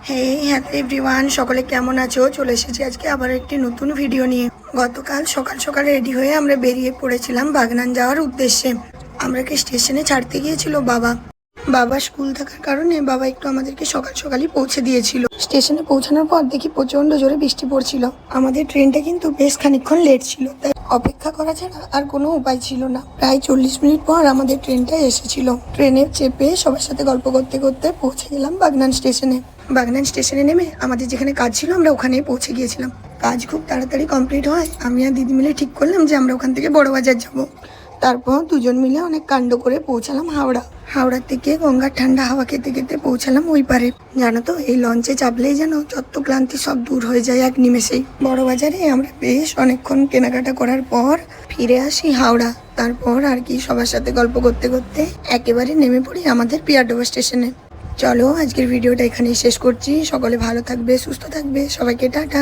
Hello everyone, সকলে কেমন আছো? চলে এসেছি আজকে আবার একটি নতুন ভিডিও নিয়ে। গতকাল সকাল সকাল রেডি হয়ে আমরা বেরিয়ে পড়েছিলাম বাগনান যাওয়ার উদ্দেশ্যে। আমরাকে স্টেশনে ছাড়তে গিয়েছিল বাবা স্কুল থাকার কারণে বাবা একটু আমাদেরকে সকাল সকালই পৌঁছে দিয়েছিল। স্টেশনে পৌঁছানোর পর দেখি প্রচন্ড জোরে বৃষ্টি পড়ছিল। আমাদের ট্রেনটা কিন্তু বেশ খানিকক্ষণ লেট ছিল, তাই অপেক্ষা করা ছাড়া আর কোনো উপায় ছিল না। প্রায় 40 মিনিট পর আমাদের ট্রেনটা এসেছিল। ট্রেনে চেপে সবার সাথে গল্প করতে করতে পৌঁছে গেলাম বাগনান স্টেশনে নেমে আমাদের যেখানে কাজ ছিল আমরা ওখানেই পৌঁছে গিয়েছিলাম। কাজ খুব তাড়াতাড়ি কমপ্লিট হয় আমি আর দিদি মিলে ঠিক করলাম যে আমরা ওখান থেকে বড়বাজার যাব। তারপর দুজন মিলে অনেক কাণ্ড করে পৌঁছালাম হাওড়া থেকে গঙ্গার ঠান্ডা হাওয়া খেতে খেতে পৌঁছালাম ওই পারে। জানো তো, এই লঞ্চে চাপলেই যেন যত ক্লান্তি সব দূর হয়ে যায় এক নিমেষেই। বড়বাজারে আমরা বেশ অনেকক্ষণ কেনাকাটা করার পর ফিরে আসি হাওড়া। তারপর আর কি সবার সাথে গল্প করতে করতে একেবারে নেমে পড়ি আমাদের পিয়ারডোবা স্টেশনে। চলো আজকের ভিডিওটা এখানেই শেষ করছি। সকলে ভালো থাকবে, সুস্থ থাকবে, সবাইকে টাটা।